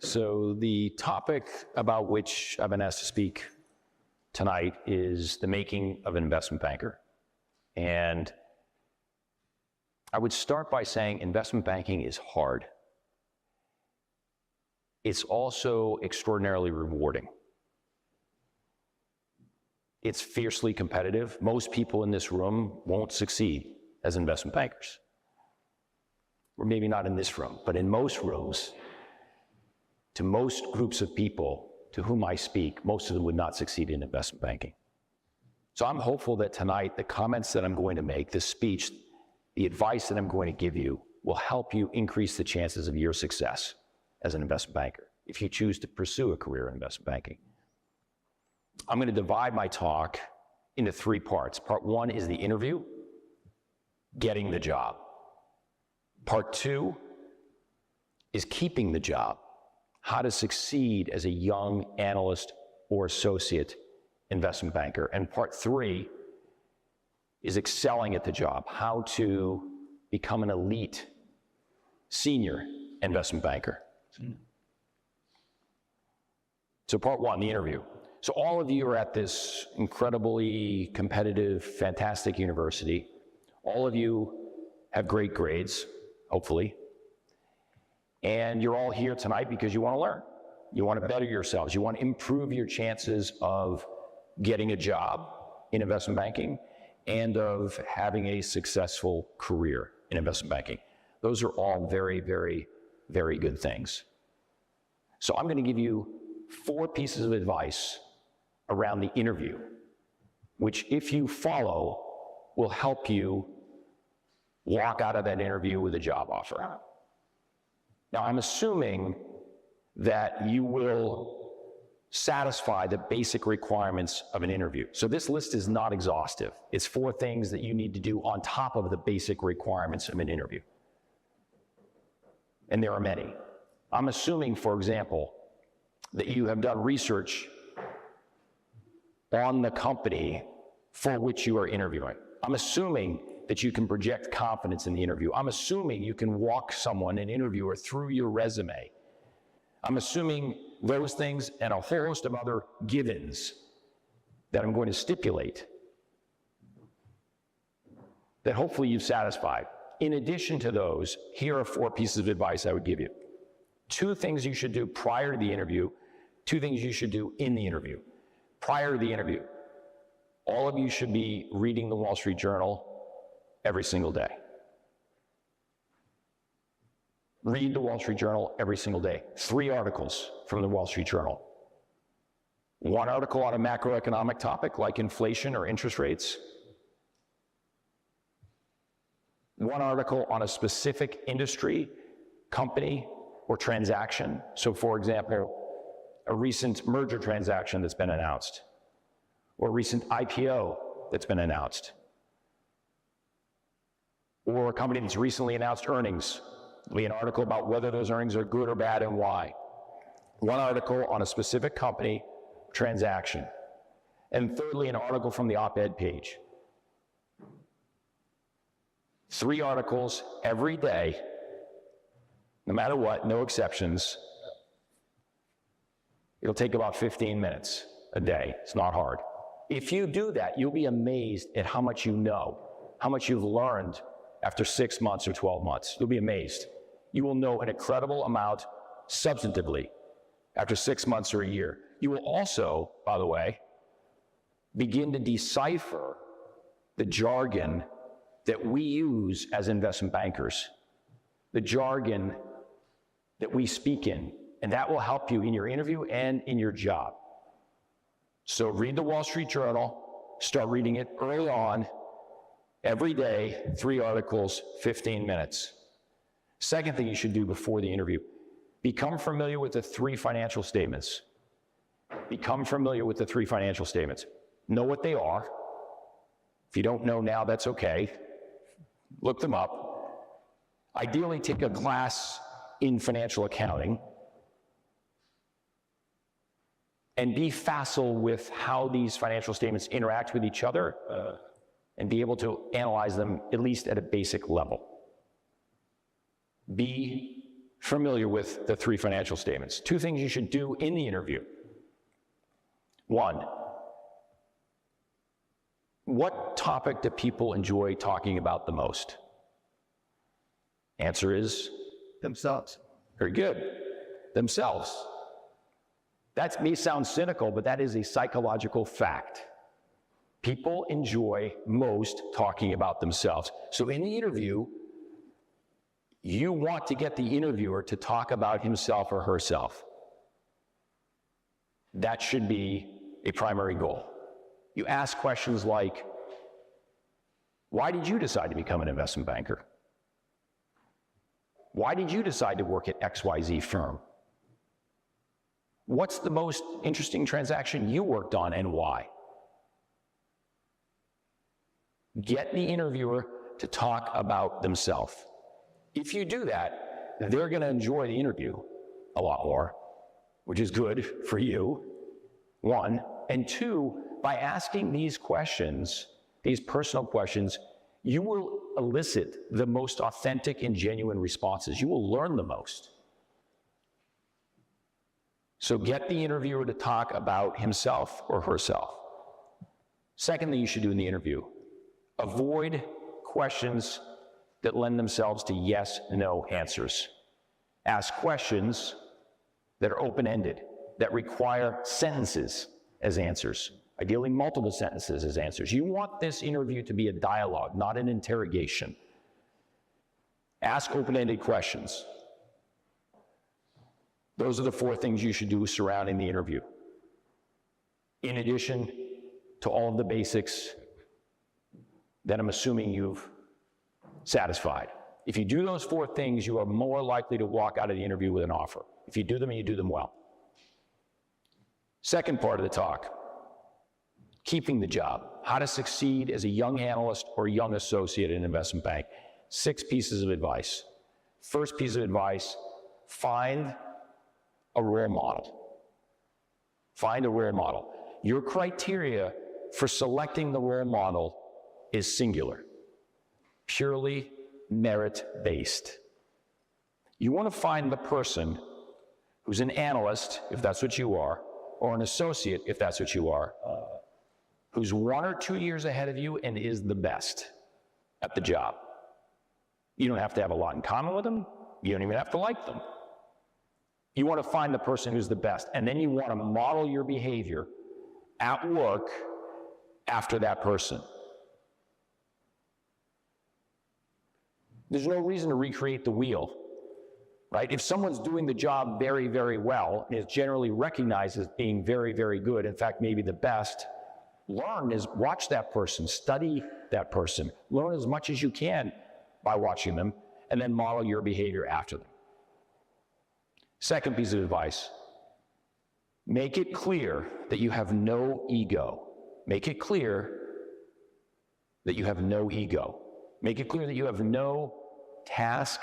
So the topic about which I've been asked to speak tonight is the making of an investment banker. And I would start by saying investment banking is hard. It's also extraordinarily rewarding. It's fiercely competitive. Most people in this room won't succeed as investment bankers. Or maybe not in this room, but in most rooms, to most groups of people to whom I speak, most of them would not succeed in investment banking. So I'm hopeful that tonight, the comments that I'm going to make, this speech, the advice that I'm going to give you will help you increase the chances of your success as an investment banker, if you choose to pursue a career in investment banking. I'm going to divide my talk into three parts. Part one is the interview, getting the job. Part two is keeping the job, how to succeed as a young analyst or associate investment banker. And part three is excelling at the job, how to become an elite senior investment banker. So part one, the interview. So all of you are at this incredibly competitive, fantastic university. All of you have great grades, hopefully. And you're all here tonight because you want to learn. You want to better yourselves. You want to improve your chances of getting a job in investment banking and of having a successful career in investment banking. Those are all very, very, very good things. So I'm going to give you 4 pieces of advice around the interview, which if you follow, will help you walk out of that interview with a job offer. Now, I'm assuming that you will satisfy the basic requirements of an interview. So this list is not exhaustive. It's 4 things that you need to do on top of the basic requirements of an interview. And there are many. I'm assuming, for example, that you have done research on the company for which you are interviewing. I'm assuming that you can project confidence in the interview. I'm assuming you can walk someone, an interviewer, through your resume. I'm assuming those things and a whole host of other givens that I'm going to stipulate that hopefully you've satisfied. In addition to those, here are 4 pieces of advice I would give you. 2 things you should do prior to the interview, 2 things you should do in the interview. Prior to the interview, all of you should be reading the Wall Street Journal every single day. Read the Wall Street Journal every single day. 3 articles from the Wall Street Journal. 1 article on a macroeconomic topic like inflation or interest rates. 1 article on a specific industry, company, or transaction. So for example, a recent merger transaction that's been announced, or a recent IPO that's been announced, or a company that's recently announced earnings. There'll be an article about whether those earnings are good or bad and why. 1 article on a specific company, transaction. And thirdly, an article from the op-ed page. 3 articles every day, no matter what, no exceptions. It'll take about 15 minutes a day. It's not hard. If you do that, you'll be amazed at how much you know, how much you've learned after 6 months or 12 months. You'll be amazed. You will know an incredible amount substantively after 6 months or a year. You will also, by the way, begin to decipher the jargon that we use as investment bankers, the jargon that we speak in, and that will help you in your interview and in your job. So read the Wall Street Journal, start reading it early on, every day, 3 articles, 15 minutes. Second thing you should do before the interview, become familiar with the 3 financial statements. Become familiar with the 3 financial statements. Know what they are. If you don't know now, that's okay. Look them up. Ideally, take a class in financial accounting and be facile with how these financial statements interact with each other and be able to analyze them at least at a basic level. Be familiar with the 3 financial statements. 2 things you should do in the interview. 1, what topic do people enjoy talking about the most? Answer is Themselves. very good. Themselves. That may sound cynical, but that is a psychological fact. People enjoy most talking about themselves. So in the interview, you want to get the interviewer to talk about himself or herself. That should be a primary goal. You ask questions like, why did you decide to become an investment banker? Why did you decide to work at XYZ firm? What's the most interesting transaction you worked on and why? Get the interviewer to talk about themselves. If you do that, they're going to enjoy the interview a lot more, which is good for you, 1. And 2, by asking these questions, these personal questions, you will elicit the most authentic and genuine responses. You will learn the most. So get the interviewer to talk about himself or herself. Second thing you should do in the interview, avoid questions that lend themselves to yes, no answers. Ask questions that are open-ended, that require sentences as answers, ideally multiple sentences as answers. You want this interview to be a dialogue, not an interrogation. Ask open-ended questions. Those are the 4 things you should do surrounding the interview. In addition to all of the basics that I'm assuming you've satisfied. If you do those 4 things, you are more likely to walk out of the interview with an offer. If you do them and you do them well. Second part of the talk, keeping the job. How to succeed as a young analyst or young associate in an investment bank. 6 pieces of advice. First piece of advice, find a role model. Find a role model. Your criteria for selecting the role model is singular, purely merit-based. You want to find the person who's an analyst, if that's what you are, or an associate, if that's what you are, who's 1 or 2 years ahead of you and is the best at the job. You don't have to have a lot in common with them. You don't even have to like them. You want to find the person who's the best, and then you want to model your behavior at work after that person. There's no reason to recreate the wheel, right? If someone's doing the job very, very well, and is generally recognized as being very, very good, in fact, maybe the best, watch that person, study that person, learn as much as you can by watching them, and then model your behavior after them. Second piece of advice, make it clear that you have no ego. Make it clear that you have no ego. Make it clear that you have no task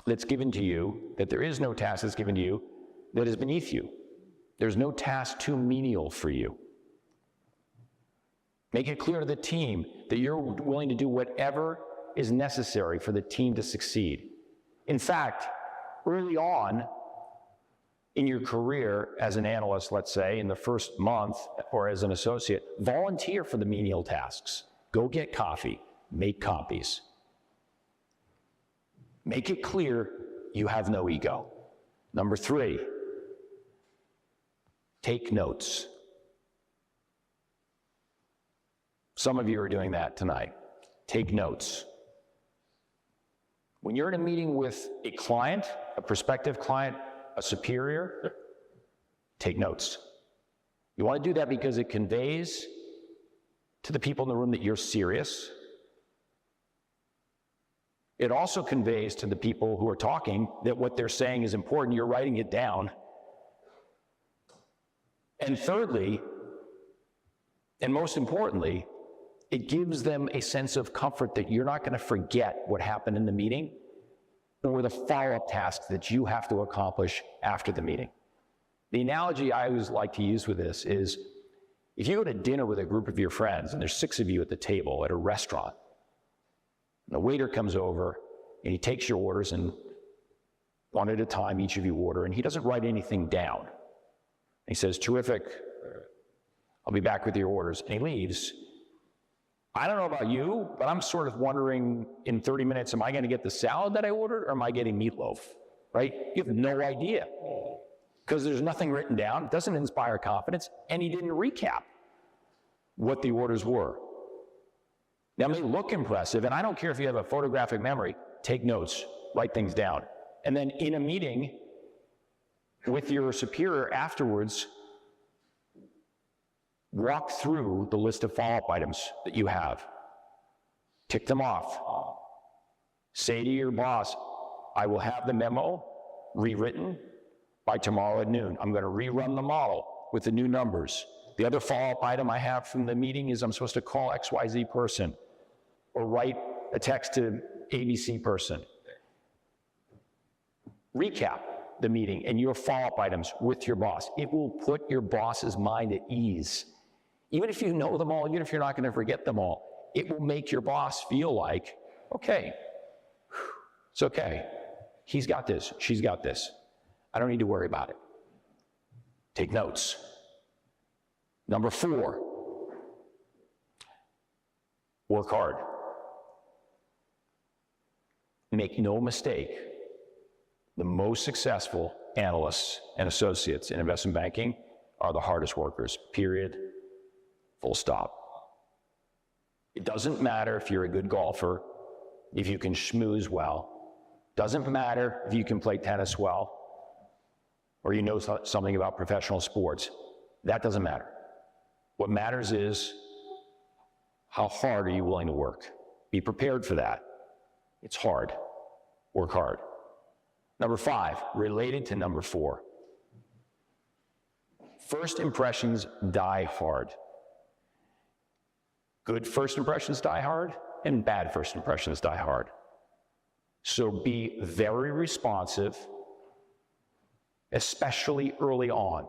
that's given to you, that there is no task that's given to you that is beneath you. There's no task too menial for you. Make it clear to the team that you're willing to do whatever is necessary for the team to succeed. In fact, early on in your career as an analyst, let's say, in the first month, or as an associate, volunteer for the menial tasks. Go get coffee, make copies. Make it clear you have no ego. Number 3, take notes. Some of you are doing that tonight. Take notes. When you're in a meeting with a client, a prospective client, a superior, take notes. You want to do that because it conveys to the people in the room that you're serious. It also conveys to the people who are talking that what they're saying is important. You're writing it down. And thirdly, and most importantly, it gives them a sense of comfort that you're not going to forget what happened in the meeting or the follow-up tasks that you have to accomplish after the meeting. The analogy I always like to use with this is, if you go to dinner with a group of your friends and there's 6 of you at the table at a restaurant, and the waiter comes over And he takes your orders, and one at a time, each of you order, and he doesn't write anything down. He says, terrific, I'll be back with your orders, and he leaves. I don't know about you, but I'm sort of wondering in 30 minutes, am I gonna get the salad that I ordered, or am I getting meatloaf, right? You have no idea, because there's nothing written down, it doesn't inspire confidence, and he didn't recap what the orders were. Now, it may look impressive, and I don't care if you have a photographic memory, take notes, write things down. And then in a meeting with your superior afterwards, walk through the list of follow-up items that you have. Tick them off. Say to your boss, I will have the memo rewritten by tomorrow at noon. I'm going to rerun the model with the new numbers. The other follow-up item I have from the meeting is I'm supposed to call XYZ person or write a text to ABC person. Recap the meeting and your follow-up items with your boss. It will put your boss's mind at ease. Even if you know them all, even if you're not going to forget them all, it will make your boss feel like, okay, it's okay. He's got this, she's got this. I don't need to worry about it. Take notes. Number 4, work hard. Make no mistake, the most successful analysts and associates in investment banking are the hardest workers, period, full stop. It doesn't matter if you're a good golfer, if you can schmooze well. Doesn't matter if you can play tennis well, or you know something about professional sports. That doesn't matter. What matters is how hard are you willing to work? Be prepared for that. It's hard. Work hard. Number 5, related to number 4. First impressions die hard. Good first impressions die hard, and bad first impressions die hard. So be very responsive, especially early on.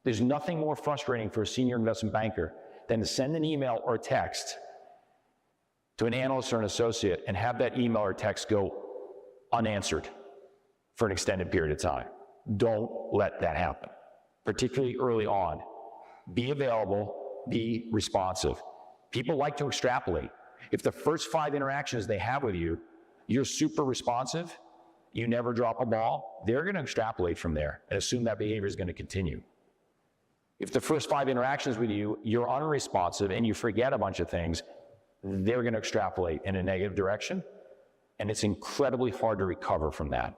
There's nothing more frustrating for a senior investment banker than to send an email or text to an analyst or an associate and have that email or text go unanswered for an extended period of time. Don't let that happen, particularly early on. Be available, be responsive. People like to extrapolate. If the first 5 interactions they have with you, you're super responsive, you never drop a ball, they're going to extrapolate from there and assume that behavior is going to continue. If the first 5 interactions with you, you're unresponsive and you forget a bunch of things, they're going to extrapolate in a negative direction, and it's incredibly hard to recover from that.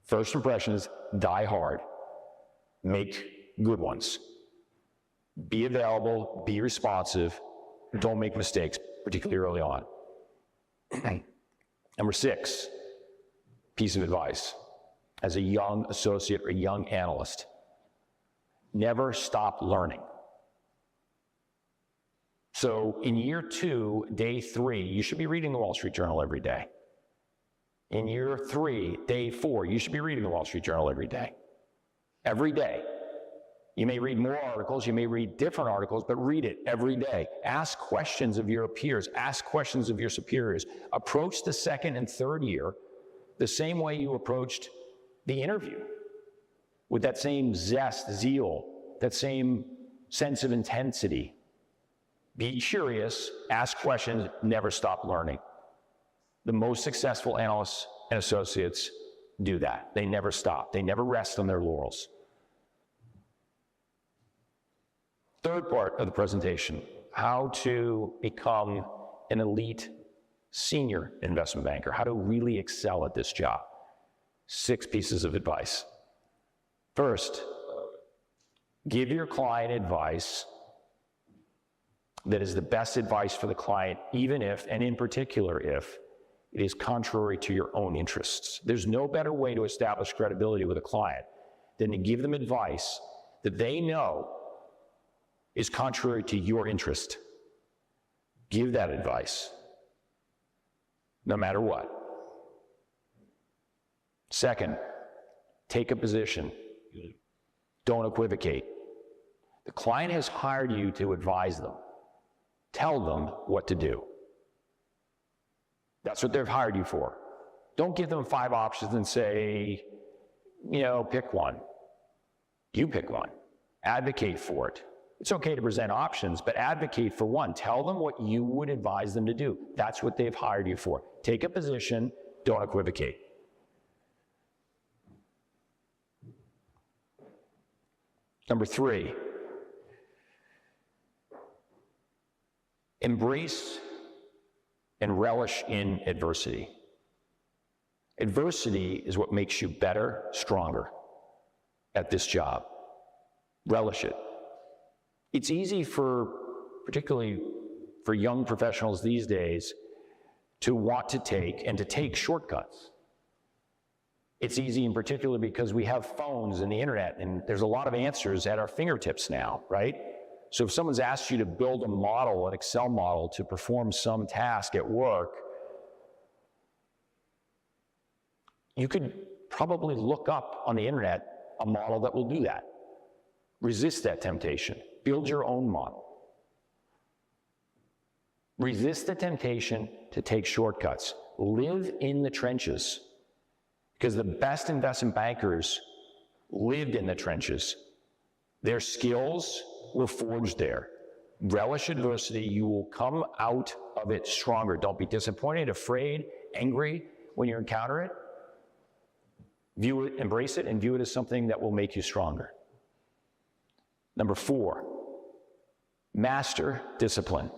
First impressions die hard. Make good ones. Be available, be responsive, don't make mistakes, particularly early on. Number 6, piece of advice. As a young associate or a young analyst, never stop learning. So in year 2, day 3, you should be reading the Wall Street Journal every day. In year 3, day 4, you should be reading the Wall Street Journal every day. Every day. You may read more articles, you may read different articles, but read it every day. Ask questions of your peers, ask questions of your superiors. Approach the second and third year the same way you approached the interview, with that same zest, zeal, that same sense of intensity. Be curious, ask questions, never stop learning. The most successful analysts and associates do that. They never stop. They never rest on their laurels. Third part of the presentation, how to become an elite senior investment banker, how to really excel at this job. 6 pieces of advice. First, give your client advice that is the best advice for the client, even if, and in particular if, it is contrary to your own interests. There's no better way to establish credibility with a client than to give them advice that they know is contrary to your interest. Give that advice, no matter what. Second, take a position. Don't equivocate. The client has hired you to advise them. Tell them what to do. That's what they've hired you for. Don't give them 5 options and say, you know, pick one. You pick one. Advocate for it. It's okay to present options, but advocate for one. Tell them what you would advise them to do. That's what they've hired you for. Take a position, don't equivocate. Number 3, embrace and relish in adversity. Adversity is what makes you better, stronger at this job. Relish it. It's easy particularly for young professionals these days, to want to take shortcuts. It's easy in particular because we have phones and the internet, and there's a lot of answers at our fingertips now, right? So if someone's asked you to build a model, an Excel model, to perform some task at work, you could probably look up on the internet a model that will do that. Resist that temptation. Build your own model. Resist the temptation to take shortcuts. Live in the trenches, because the best investment bankers lived in the trenches. Their skills were forged there. Relish adversity. You will come out of it stronger. Don't be disappointed, afraid, angry when you encounter it. View it, embrace it, and view it as something that will make you stronger. Number 4, master discipline.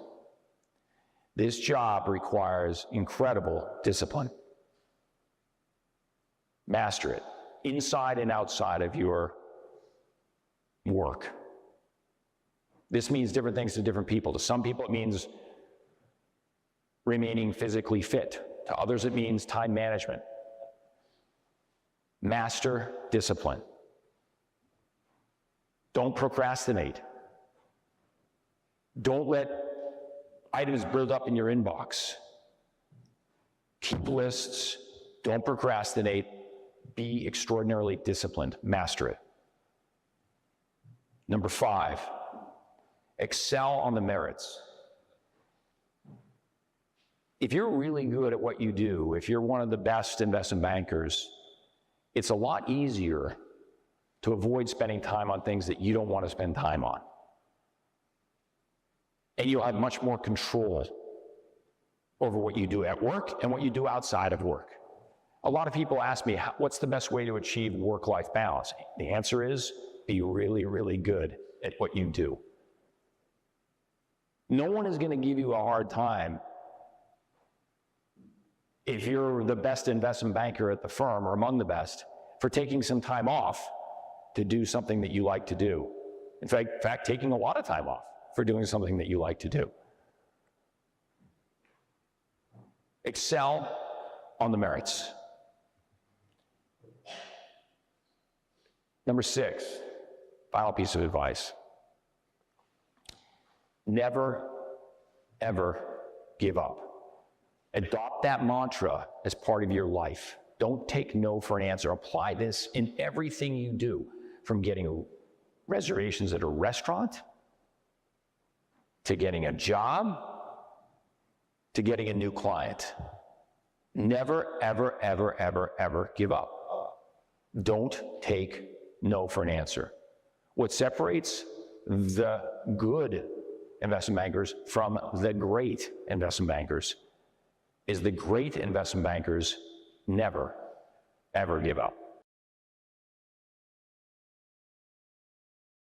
This job requires incredible discipline. Master it, inside and outside of your work. This means different things to different people. To some people, it means remaining physically fit. To others, it means time management. Master discipline. Don't procrastinate. Don't let items build up in your inbox. Keep lists. Don't procrastinate. Be extraordinarily disciplined. Master it. Number 5, excel on the merits. If you're really good at what you do, if you're one of the best investment bankers, it's a lot easier to avoid spending time on things that you don't want to spend time on. And you'll have much more control over what you do at work and what you do outside of work. A lot of people ask me, what's the best way to achieve work-life balance? The answer is, be really, really good at what you do. No one is going to give you a hard time if you're the best investment banker at the firm, or among the best, for taking some time off to do something that you like to do. In fact, taking a lot of time off for doing something that you like to do. Excel on the merits. Number 6, final piece of advice. Never, ever give up. Adopt that mantra as part of your life. Don't take no for an answer. Apply this in everything you do, from getting reservations at a restaurant, to getting a job, to getting a new client. Never, ever, ever, ever, ever give up. Don't take no for an answer. What separates the good investment bankers from the great investment bankers is the great investment bankers never, ever give up.